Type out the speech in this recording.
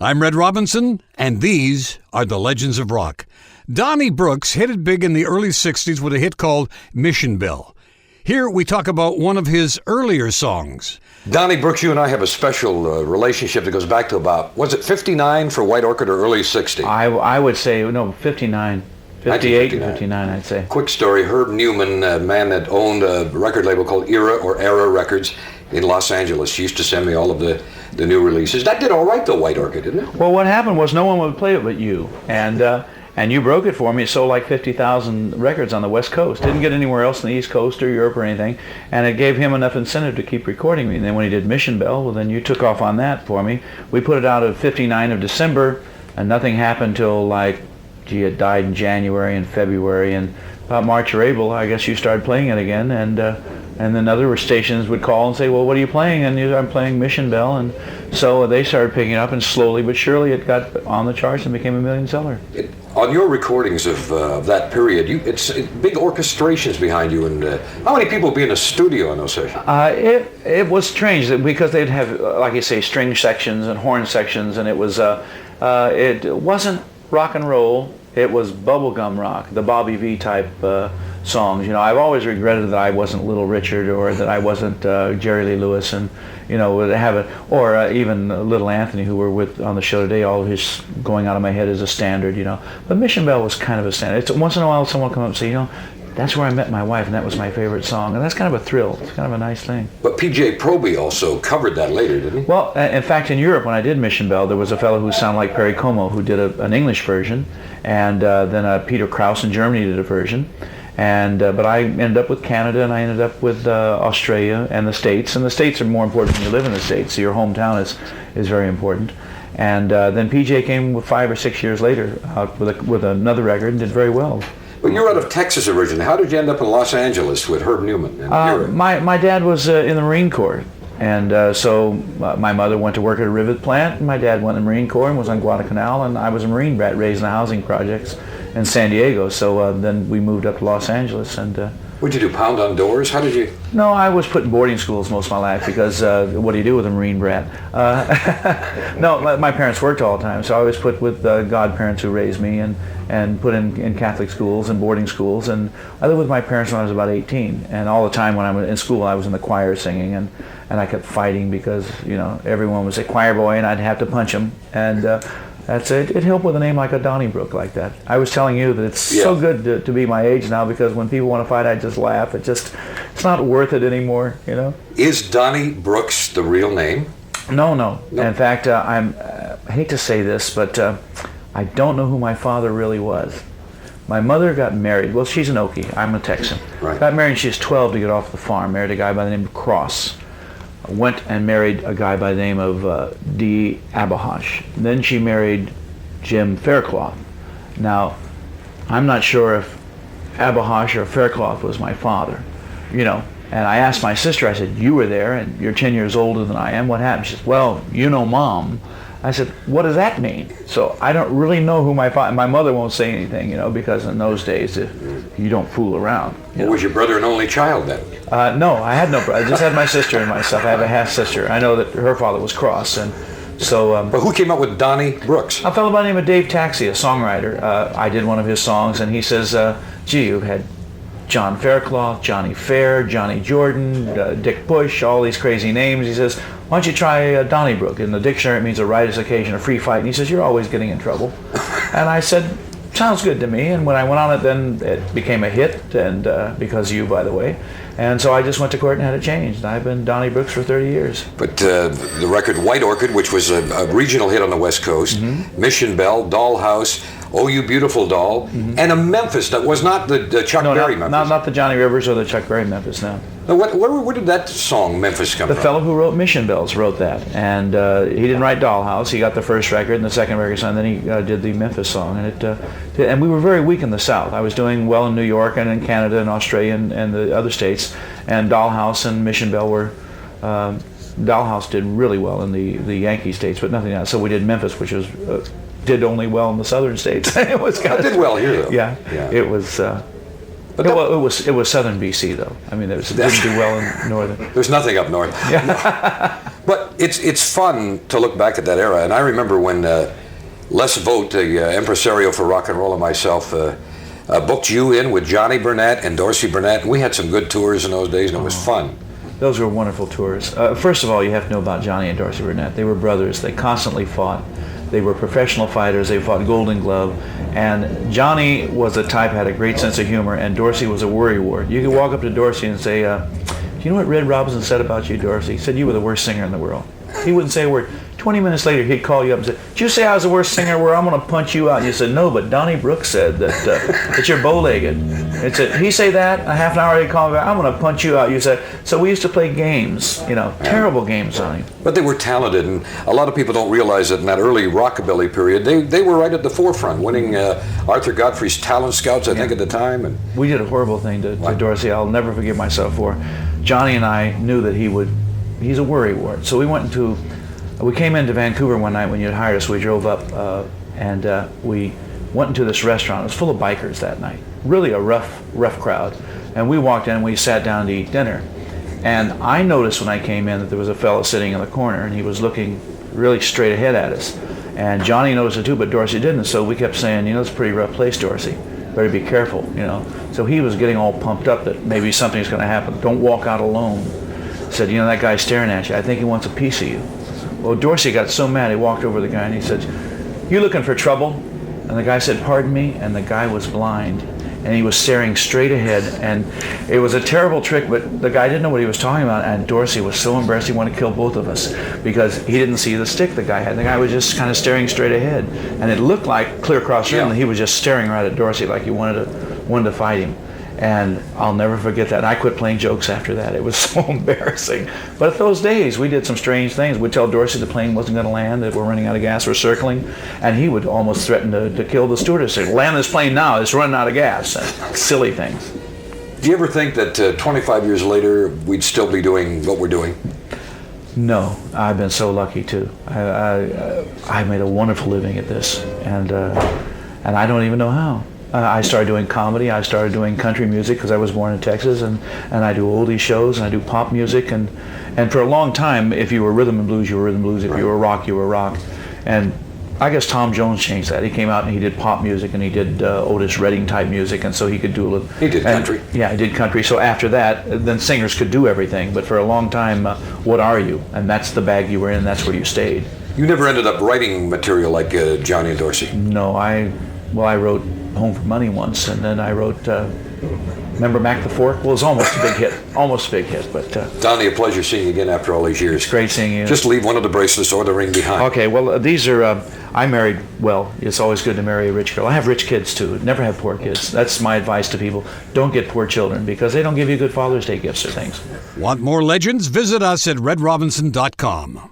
I'm Red Robinson, and these are the Legends of Rock. Donnie Brooks hit it big in the early 60s with a hit called Mission Bell. Here we talk about one of his earlier songs. Donnie Brooks, you and I have a special relationship that goes back to about, was it 59 for White Orchid or early 60? I would say, no, 59. 58 and 59, I'd say. Quick story, Herb Newman, a man that owned a record label called Era Records in Los Angeles, used to send me all of the new releases. That did all right, though, White Orchid, didn't it? Well, what happened was no one would play it but you. And you broke it for me. It sold like 50,000 records on the West Coast. Didn't get anywhere else in the East Coast or Europe or anything. And it gave him enough incentive to keep recording me. And then when he did Mission Bell, well, then you took off on that for me. We put it out of 59 of December, and nothing happened till it died in January and February. And about March or April, I guess you started playing it again. And then other stations would call and say, well, what are you playing? And I'm playing Mission Bell. And so they started picking it up, and slowly but surely it got on the charts and became a million seller. On your recordings of that period, it's big orchestrations behind you, and how many people would be in a studio in those sessions? It was strange because they'd have, like you say, string sections and horn sections, and it wasn't rock and roll. It was bubblegum rock, the Bobby V type songs. You know, I've always regretted that I wasn't Little Richard, or that I wasn't Jerry Lee Lewis, and would have it, or even Little Anthony, who were on the show today. All of his Going Out of My Head is a standard, But Mission Bell was kind of a standard. It's once in a while someone will come up and say, that's where I met my wife, and that was my favorite song, and that's kind of a thrill. It's kind of a nice thing. But P.J. Proby also covered that later, didn't he? Well, in fact, in Europe, when I did Mission Bell, there was a fellow who sounded like Perry Como who did an English version, and then Peter Krause in Germany did a version. But I ended up with Canada, and I ended up with Australia and the States. And the States are more important when you live in the States, so your hometown is very important. And then PJ came 5 or 6 years later out with another record and did very well. But you're out of Texas originally. How did you end up in Los Angeles with Herb Newman? My dad was in the Marine Corps. And so my mother went to work at a rivet plant, and my dad went in the Marine Corps and was on Guadalcanal, and I was a Marine brat raised in the housing projects in San Diego. So then we moved up to Los Angeles. And what'd you do, pound on doors? How did you? No, I was put in boarding schools most of my life because what do you do with a Marine brat? No, my parents worked all the time, so I was put with godparents who raised me and put in Catholic schools and boarding schools. And I lived with my parents when I was about 18, and all the time when I was in school I was in the choir singing, and I kept fighting because everyone was a choir boy and I'd have to punch them, and that's it. It helped with a name like a Donnie Brook like that. I was telling you that it's so good to be my age now, because when people want to fight, I just laugh. It's not worth it anymore, Is Donnie Brooks the real name? No. In fact, I hate to say this, but I don't know who my father really was. My mother got married. Well, she's an Okie. I'm a Texan. Right. Got married when she was 12 to get off the farm. Married a guy by the name of Cross. Went and married a guy by the name of D. Abahosh. Then she married Jim Faircloth. Now, I'm not sure if Abahosh or Faircloth was my father, And I asked my sister, I said, you were there and you're 10 years older than I am. What happened? She said, well, Mom. I said, what does that mean? So I don't really know who my father, my mother won't say anything, because in those days you don't fool around. Was your brother an only child then? No, I had no brother. I just had my sister and myself. I have a half sister. I know that her father was Cross, and so. But who came up with Donnie Brooks? A fellow by the name of Dave Taxi, a songwriter. I did one of his songs, and he says, gee, you've had John Faircloth, Johnny Fair, Johnny Jordan, Dick Bush, all these crazy names. He says, why don't you try Donnie Brook? In the dictionary it means a riotous occasion, a free fight. And he says, you're always getting in trouble. And I said, sounds good to me. And when I went on it, then it became a hit, and because of you, by the way. And so I just went to court and had it changed. I've been Donnie Brooks for 30 years. But the record White Orchid, which was a regional hit on the West Coast, Mission Bell, Dollhouse, Oh You Beautiful Doll, and a Memphis that was not the Chuck Berry Memphis. Not the Johnny Rivers or the Chuck Berry Memphis, no. Now, where did that song Memphis come from? The fellow who wrote Mission Bells wrote that, and he didn't write Dollhouse. He got the first record and the second record, and then he did the Memphis song, and we were very weak in the South. I was doing well in New York and in Canada and Australia and the other states, and Dollhouse and Mission Bell were. Dollhouse did really well in the Yankee states, but nothing else. So we did Memphis, which was did only well in the southern states. It was kind of, did well here though. Yeah. It was. It was southern BC though. I mean, it didn't do well in northern. There's nothing up north. Yeah. But It's fun to look back at that era, and I remember when Les Vogt, the impresario for rock and roll, and myself booked you in with Johnny Burnette and Dorsey Burnette, and we had some good tours in those days, and it was fun. Those were wonderful tours. First of all, you have to know about Johnny and Dorsey Burnette. They were brothers. They constantly fought. They were professional fighters. They fought Golden Glove. And Johnny was a type, had a great sense of humor, and Dorsey was a worrywart. You could walk up to Dorsey and say, do you know what Red Robinson said about you, Dorsey? He said you were the worst singer in the world. He wouldn't say a word. 20 minutes later, he'd call you up and say, did you say I was the worst singer in the world? I'm going to punch you out. And you said, no, but Donnie Brooks said that you're bow-legged. He say that, a half an hour he'd call me back, I'm going to punch you out. You said, so we used to play games, terrible games on him. But they were talented, and a lot of people don't realize that in that early rockabilly period, they were right at the forefront, winning Arthur Godfrey's Talent Scouts, I think, at the time. And we did a horrible thing to Dorsey I'll never forgive myself for. Johnny and I knew that he's a worrywart. So we came into Vancouver one night when you had hired us. We drove up and we went into this restaurant. It was full of bikers that night. Really a rough crowd. And we walked in and we sat down to eat dinner. And I noticed when I came in that there was a fellow sitting in the corner and he was looking really straight ahead at us. And Johnny noticed it too, but Dorsey didn't. So we kept saying, it's a pretty rough place, Dorsey. Better be careful, So he was getting all pumped up that maybe something's going to happen. Don't walk out alone. Said, that guy's staring at you. I think he wants a piece of you. Well, Dorsey got so mad, he walked over to the guy and he said, you looking for trouble? And the guy said, pardon me? And the guy was blind. And he was staring straight ahead. And it was a terrible trick, but the guy didn't know what he was talking about. And Dorsey was so embarrassed he wanted to kill both of us because he didn't see the stick the guy had. The guy was just kind of staring straight ahead. And it looked like clear across the room that he was just staring right at Dorsey like he wanted to fight him. And I'll never forget that. And I quit playing jokes after that. It was so embarrassing. But at those days, we did some strange things. We'd tell Dorsey the plane wasn't going to land, that we're running out of gas, we're circling. And he would almost threaten to kill the stewardess. Say, land this plane now, it's running out of gas. And silly things. Do you ever think that 25 years later, we'd still be doing what we're doing? No, I've been so lucky too. I made a wonderful living at this. And I don't even know how. I started doing comedy. I started doing country music because I was born in Texas, and I do oldie shows and I do pop music, and for a long time, if you were rhythm and blues, you were rhythm and blues. If you were rock, you were rock. And I guess Tom Jones changed that. He came out and he did pop music and he did Otis Redding type music, and so he could do a little. He did country. Yeah, he did country. So after that, then singers could do everything. But for a long time, what are you? And that's the bag you were in. That's where you stayed. You never ended up writing material like Johnny and Dorsey. No, I wrote Home for Money once, and then I wrote, remember Mac the Fork? Well, it was almost a big hit, but... Donnie, a pleasure seeing you again after all these years. It's great seeing you. Just leave one of the bracelets or the ring behind. Okay, well, these are, I married well. It's always good to marry a rich girl. I have rich kids, too. Never have poor kids. That's my advice to people. Don't get poor children, because they don't give you good Father's Day gifts or things. Want more legends? Visit us at redrobinson.com.